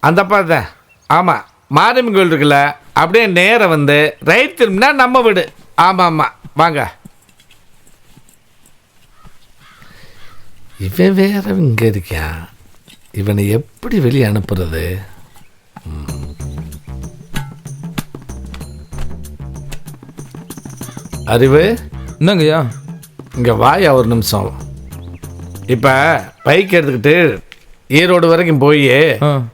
அந்த தான். ஆமாம், மாரியம்மன் கோயில் இருக்குல்ல, அப்படியே நேரம் வந்து ரைட் திரும்பினா நம்ம வீடு. ஆமாம் ஆமாம், வாங்க. இவன் வேற இங்கே இருக்கான். இவனை எப்படி வெளியே அனுப்புறது? அறிவு, என்னங்கய்யா? இங்கே வாயா ஒரு நிமிஷம். இப்போ பைக் எடுத்துக்கிட்டு ஈரோடு வரைக்கும் போய்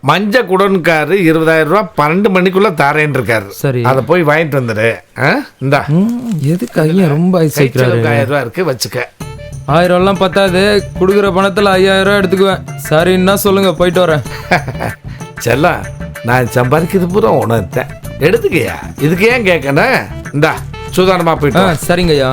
மஞ்சள் குடன்காரு 20,000 ரூபா 12 மணிக்குள்ள தாரேன் இருக்காரு. சரி, அதை போய் வாங்கிட்டு வந்துடு. இந்தா. எதுக்கு ஐயா ரொம்ப 1000 ரூபா இருக்கு, வச்சுக்க. 1000 பத்தாது, கொடுக்குற பணத்தில் 5000 எடுத்துக்குவேன். சரின்னா சொல்லுங்க, போயிட்டு வரேன். செல்லம், நான் சம்பாதிக்கிறது பூரா உணர்த்தேன், எடுத்துக்கையா. இதுக்கு ஏன் கேட்கணும்? இந்தா, சுதாரணமா போயிட்டு. சரிங்க ஐயா.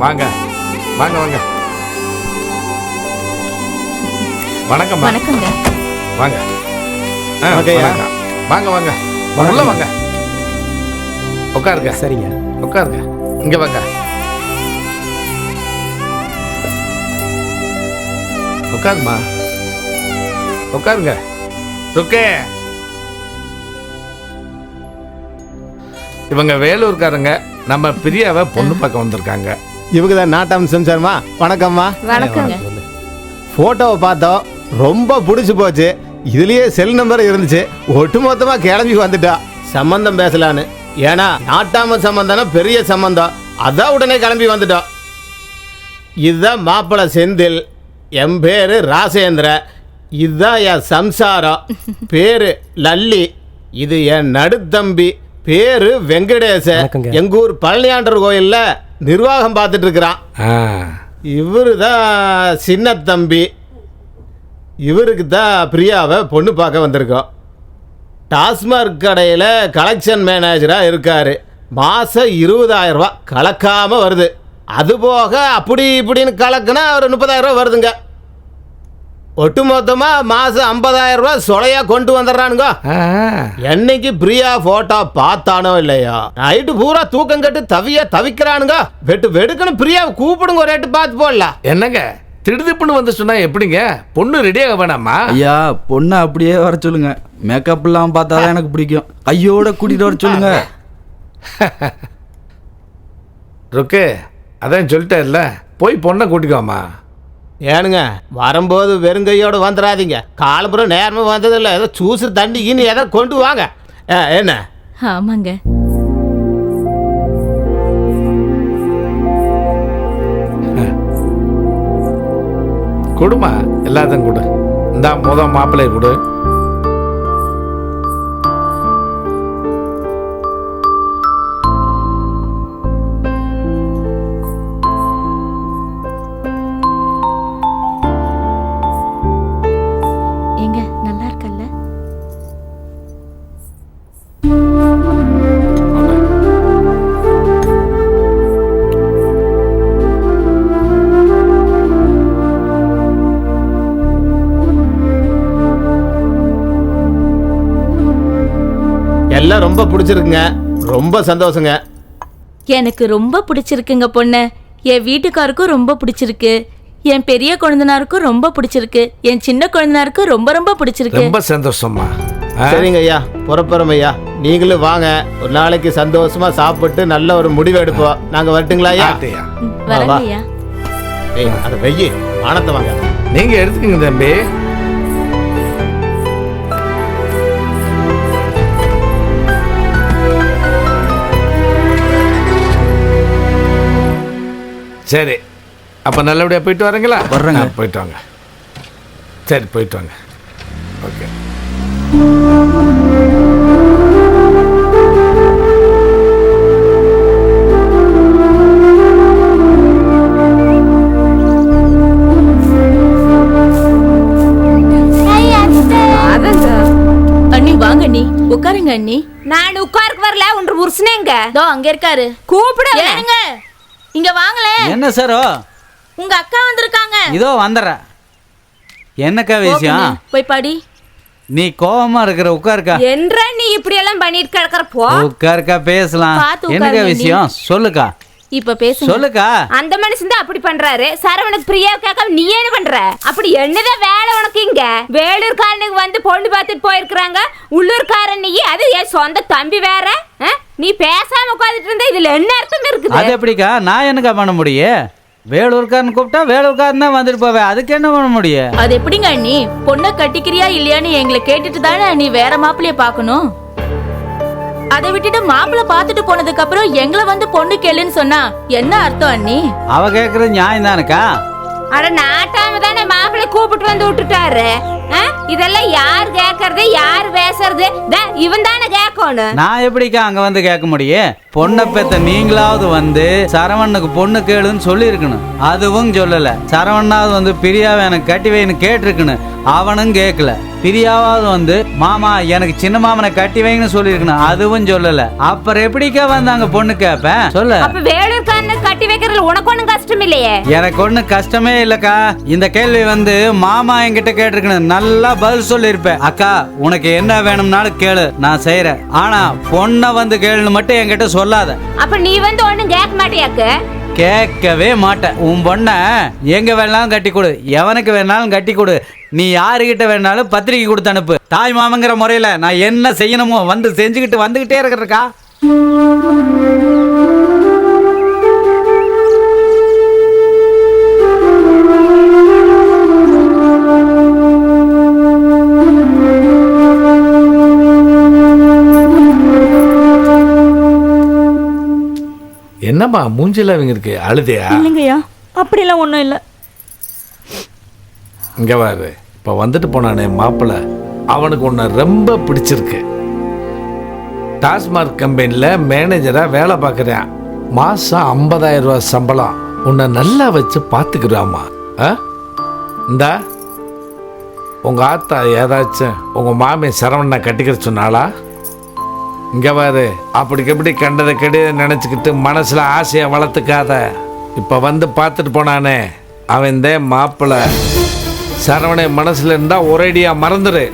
வாங்க வாங்க வாங்க. வணக்கம். வணக்கங்க. வாங்க. வாங்க வாங்க, உள்ள வாங்க, உட்காருங்க. சரிங்க, உட்காருங்க. இங்க வாங்க, உட்காருமா, உட்காருங்க. ருக்கே, இவங்க வேலூர்காரங்க. நம்ம பிரியாவை பொண்ணு பார்க்க வந்திருக்காங்க. இவங்க தான் நாட்டாம் சம்சாரமா. வணக்கம்மா. வணக்கங்க. போட்டோவை பார்த்தோம், ரொம்ப பிடிச்சி போச்சு. இதுலயே செல் நம்பர் இருந்துச்சு. ஒட்டுமொத்தமா கிளம்பி வந்துட்டா சம்பந்தம் பேசலான்னு. ஏன்னா நாட்டாம சம்பந்தம் பெரிய சம்பந்தம், அதான் உடனே கிளம்பி வந்துட்டோம். இதுதான் மாப்பிள்ளை செந்தில், என் பேரு ராசேந்திர. இதுதான் என் சம்சாரம், பேரு லல்லி. இது என் நடுத்தம்பி, பேரு வெங்கடேச. எங்கூர் பழனியாண்டர் கோயில்ல நிர்வாகம் பார்த்துட்டு இருக்கிறான். இவரு தான் சின்ன தம்பி. இவருக்கு தான் பிரியாவை பொண்ணு பார்க்க வந்திருக்கோம். டாஸ்மார்க் கடையில் கலெக்ஷன் மேனேஜராக இருக்கார். மாதம் 20,000 ரூபா கலக்காமல் வருது. அதுபோக அப்படி இப்படின்னு கலக்குனா ஒரு 30,000 ரூபா வருதுங்க. ஒட்டுமொத்தமாக மாதம் 50,000 ரூபா சொலையாக கொண்டு வந்துடுறானுங்க. என்னைக்கு பிரியா ஃபோட்டோ பார்த்தானோ இல்லையா, நைட்டு பூரா தூக்கம் கட்டு தவிக்கிறானுங்க. வெடுக்கணும் பிரியாவை கூப்பிடுங்க, ஒரு ரேட்டு பார்த்து போடலாம். என்னங்க திடுதிப்புன்னு வந்து சொன்னா எப்படிங்க? பொண்ணு ரெடியாக வேணாமா? ஐயா, பொண்ணை அப்படியே வர சொல்லுங்க. மேக்கப் எல்லாம் பார்த்தாதான் எனக்கு பிடிக்கும். கையோட கூட்டிட்டு வர சொல்லுங்க. ருக்கு, அதான் சொல்லிட்டேன்ல, போய் பொண்ணை கூட்டிக்கோமா. ஏனுங்க, வரும்போது வெறுங்கையோடு வந்துடாதீங்க. காலப்புறம் நேரமாக வந்ததில்லை, ஏதோ சூசு தண்ணிக்கின்னு எதை கொண்டு வாங்க. என்ன? ஆமாங்க. கொடுமா, எல்லாத்தையும் கொடு. இந்த முதல் மாப்பிள்ளையை கொடு. ஏங்க, நல்லா இருக்கல்ல? எல்லாம் ரொம்ப பிடிச்சிருக்குங்க, ரொம்ப சந்தோஷங்க. எனக்கு ரொம்ப பிடிச்சிருக்குங்க பொண்ணு. என் வீட்டுக்காருக்கும் ரொம்ப பிடிச்சிருக்கு. என் பெரிய குழந்தனாருக்கும் ரொம்ப பிடிச்சிருக்கு. என் சின்ன குழந்தனாருக்கும் ரொம்ப ரொம்ப பிடிச்சிருக்கு. ரொம்ப சந்தோஷமா. சரிங்க ஐயா, புறப்புறம் ஐயா. நீங்களும் வாங்க, ஒரு நாளைக்கு சந்தோஷமா சாப்பிட்டு நல்ல ஒரு முடிவு எடுப்போம். நாங்க வரட்டுங்களா ஐயா? வரங்க ஐயா. அதை வெய்யி ஆனத்தை வாங்க. நீங்க எடுத்துக்கங்க தம்பி. சரி, அப்போ நல்லபடியாக போயிட்டு வரீங்களா? வர்றேங்க. போயிட்டு வாங்க. சரி, போயிட்டு வாங்க. ஓகே. அண்ணி வாங்க, அண்ணி உட்காருங்க. அண்ணி நான் உட்காருக்கு வரல உன்ற புருஷனேங்க இதோ அங்க இருக்காரு. கூப்பிடு ஏனுங்க இங்க வாங்களே. என்ன சாரோ? உங்க அக்கா வந்திருக்காங்க. இதோ வந்துடுறேன். என்னக்கா விஷயம்? போகுங்க, போய் பாடி. நீ கோவமா இருக்கிற, உட்காருக்கா. என்ற நீ இப்படி எல்லாம் பண்ணிட்டு கிடக்குற போ. உட்காருக்கா, பேசலாம். பார்த்து என்னக்கா உட்காருங்க விஷயம்? சொல்லுக்கா. இப்ப பேசுங்க. சொல்லுக்கா. அந்த மனுஷன் தான் அப்படி பண்றாரு. சரவணக்கு பிரியா கேட்காம நீ என்ன பண்ற? அப்படி என்னதான் வேலை உனக்கு இங்க? வேலூர்காரனுக்கு வந்து பொண்ணு பார்த்துட்டு போயிருக்கிறாங்க. உள்ளூர்காரன் நீ, அது என் சொந்த தம்பி வேற. நீ பேசாம உட்காந்துட்டு இருந்தா இதுல என்ன அர்த்தம் இருக்குது? அது எப்படிக்கா? நான் என்னக்கா பண்ண முடியும்? வேலூர்காரன் கூப்பிட்டா வேலூர்காரன் தான் வந்துட்டு போவேன். அதுக்கு என்ன பண்ண முடியும்? அது எப்படிங்க அண்ணி? பொண்ணை கட்டிக்கிறியா இல்லையான்னு எங்களை கேட்டுட்டு தானே நீ வேற மாப்பிள்ளைய பாக்கணும். அதை விட்டுட்டு மாப்பிள்ளை பாத்துட்டு போனதுக்கு அப்புறம் எங்களை வந்து பொண்ணு கேளுன்னு சொன்னா என்ன அர்த்தம் அண்ணி? அவ கேக்குறது நியாயம் தானக்கா. அட நாட்டாம தானே மாப்பிள்ளை கூப்பிட்டு வந்து விட்டுட்டாரு. இதெல்லாம் யார் கேக்குறது, யார் பேசுறது? இவன் தானே கேட்கணும். நான் எப்படிக்கா அங்க வந்து கேட்க முடியும்? பொண்ணை பெத்த நீங்களாவது வந்து சரவணனுக்கு பொண்ணு கேளுன்னு சொல்லி இருக்கணும். அதுவும் சொல்லல. சரவணாவது வந்து பிரியாவை எனக்கு கட்டி வைன்னு கேட்டிருக்கணும். அவனும் கேட்கல. பிரியாவது வந்து மாமா எனக்கு சின்ன மாமனை கட்டி வைங்கன்னு சொல்லி இருக்கணும். அதுவும் சொல்லல. அப்புறம் எப்படிக்கா வந்து அங்க பொண்ணு கேப்பேன்? சொல்ல. அப்ப வேலூர்காரனை கட்டி வைக்கிறதுல உனக்கு ஒண்ணும் கஷ்டம் இல்லையே? எனக்கு ஒண்ணு கஷ்டமே இல்லக்கா. இந்த கேள்வி வந்து மாமா என்கிட்ட கேட்டிருக்கணும். நல்லா பதில் சொல்லி இருப்பேன். அக்கா உனக்கு என்ன வேணும்னாலும் கேளு, நான் செய்யறேன். ஆனா பொண்ணை வந்து கேளுன்னு மட்டும் என்கிட்ட சொல்லாத. அப்ப நீ வந்து ஒண்ணும் கேட்க மாட்டியாக்கு? கேட்கவே மாட்டேன். உன் பொண்ண எங்க வேணாலும் கட்டி கொடு, எவனுக்கு வேணாலும் கட்டி கொடு. நீ யாருகிட்ட வேணாலும் பத்திரிக்கை கொடுத்து அனுப்பு. தாய் மாமங்கிற முறையில நான் என்ன செய்யணுமோ வந்து செஞ்சுக்கிட்டு வந்துகிட்டே இருக்கிறக்கா. என்னம்மா மூஞ்சில அவங்க இருக்கு? அழுதையா? இல்லைங்கய்யா, அப்படிலாம் ஒன்றும் இல்லை. இங்க பாரு, இப்ப வந்துட்டு போனானே மாப்பிள்ள, அவனுக்கு உன்னை ரொம்ப பிடிச்சிருக்கு. டாஸ்மார்க் கம்பெனில மேனேஜரா வேலை பார்க்குறேன். மாசம் 50,000 ரூபாய் சம்பளம். உன்னை நல்லா வச்சு பார்த்துக்கிறாமா. இந்தா உங்க ஆத்தா ஏதாச்சும் உங்க மாமி சரவணனை கட்டிக்கிற சொன்னாளா? இங்க பாரு, அப்படிக்கு எப்படி கண்டதை கெடிய நினைச்சுக்கிட்டு மனசுல ஆசையை வளர்த்துக்காத. இப்ப வந்து பார்த்துட்டு போனானே அவன் தான் மாப்பிள்ள. சரவணை மனசுல இருந்தா ஒரேடியா மறந்துரு.